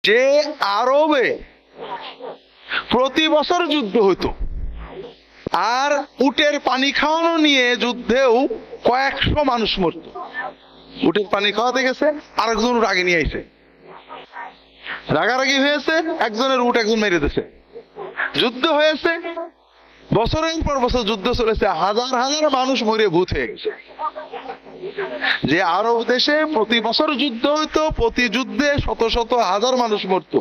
যে আরবে প্রতি বছর যুদ্ধ হতো, আর উটের পানি খাওয়ানো নিয়ে যুদ্ধেও কয়েকশো মানুষ মরত। উটের পানি খাওয়াতে গেছে, আরেকজন উট আগে নিয়ে আইছে, রাগারাগি হয়েছে, একজনের উট একজন মেরে দিয়েছে, যুদ্ধ হয়েছে, বছরের পর বছর যুদ্ধ চলেছে, হাজার হাজার মানুষ মরে ভূত হয়ে গেছে। যে আরব দেশে প্রতি বছর যুদ্ধ হইতো, প্রতি যুদ্ধে শত শত হাজার মানুষ মরত,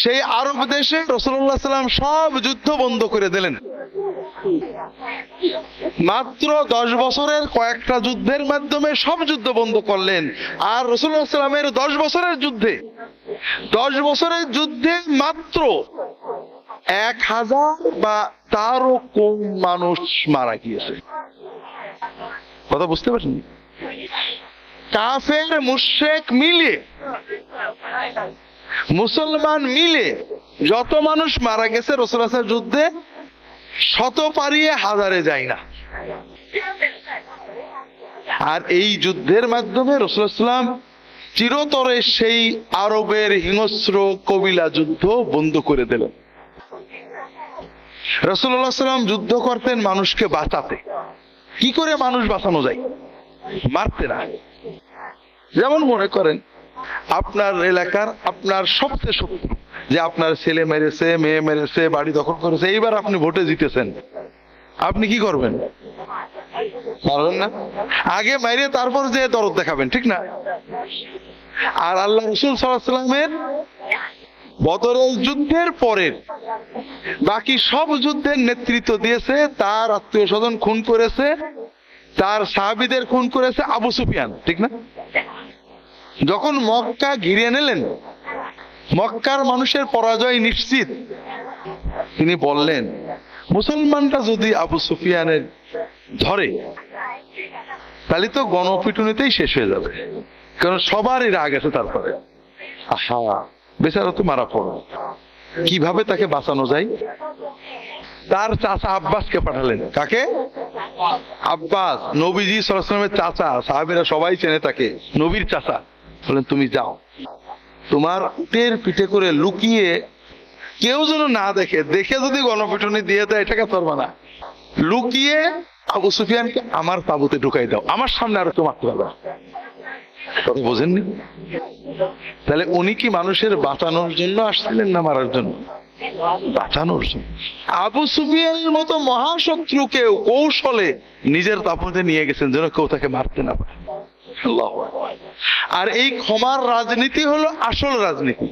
সেই আরব দেশে রাসূলুল্লাহ সাল্লাল্লাহু আলাইহি ওয়াসাল্লাম সব যুদ্ধ বন্ধ করে দিলেন। মাত্র 10 বছরের কয়েকটা যুদ্ধের মাধ্যমে সব যুদ্ধ বন্ধ করলেন। আর রাসূলুল্লাহ সাল্লাল্লাহু আলাইহি ওয়াসাল্লামের 10 বছরের যুদ্ধে, 10 বছরের যুদ্ধে মাত্র 1000 বা তারও কম মানুষ মারা গিয়েছে। কথা বুঝতে পারছেন? কাফের মুশরিক মিলে, মুসলমান মিলে যত মানুষ মারা গেছে রাসূলুল্লাহ সাল্লাল্লাহু আলাইহি ওয়াসাল্লাম যুদ্ধে, শত পারিয়ে হাজারে যায় না। আর এই যুদ্ধের মাধ্যমে রাসূলুল্লাহ সাল্লাল্লাহু আলাইহি ওয়াসাল্লাম চিরতরে সেই আরবের হিংস্র কবিলা যুদ্ধ বন্ধ করে দিলেন। রাসূলুল্লাহ সাল্লাল্লাহু আলাইহি ওয়াসাল্লাম যুদ্ধ করতেন মানুষকে বাঁচাতে। কি করে মানুষ বাঁচানো যায়? মারতে না। যেমন মনে করেন আপনার এলাকার আপনার সবচেয়ে শত্রু, যে আপনার ছেলে মেরেছে, মেয়ে মেরেছে, বাড়ি দখল করেছে, এইবার আপনি ভোটে জিতেছেন, আপনি কি করবেন? পারবেন না। আগে মাইরে তারপর যে দরদ দেখাবেন, ঠিক না? আর আল্লাহ রাসূল সাল্লাল্লাহু আলাইহি ওয়াসাল্লামের বদরের যুদ্ধের পরের বাকি সব যুদ্ধের নেতৃত্ব দিয়েছে, তার আত্মীয় স্বজন খুন করেছে, তার সাহাবীদের খুন করেছে আবু সুফিয়ান, ঠিক না? যখন মক্কা ঘিরে নিলেন, মক্কার মানুষের পরাজয় নিশ্চিত, তিনি বললেন মুসলমানরা যদি আবু সুফিয়ানের ধরে তাহলে তো গণপিটুনিতেই শেষ হয়ে যাবে, কারণ সবারই রাগ আছে। তারপরে আহা, বেচারা তো মারা পড়ো, কিভাবে তাকে বাঁচানো যায়? তার চাচা আব্বাসকে পাঠালেন। কাকে? আব্বাস, নবীজি সাল্লাল্লাহু আলাইহি ওয়াসাল্লামের চাচা, সাহাবীরা সবাই চেনে তাকে, নবীর চাচা। বলেন তুমি যাও, তোমার উটের পিঠে করে লুকিয়ে কেউ যেন না দেখে, দেখে যদি গণপিটুনি দিয়ে দেয় এটাকে পারবা না, লুকিয়ে আবু সুফিয়ানকে আমার তাঁবুতে ঢুকাই দাও, আমার সামনে আর কেউ মারতে পারবে না। কথা বোঝেননি? তাহলে উনি কি মানুষের বাঁচানোর জন্য আসছিলেন না মারার জন্য? বাঁচানোর জন্য। আবু সুফিয়ানের মতো মহাশত্রুকেও কৌশলে নিজের তাঁবুতে নিয়ে গেছেন যেন কেউ তাকে মারতে না পারে। আর এই ক্ষমার রাজনীতি হলো আসল রাজনীতি।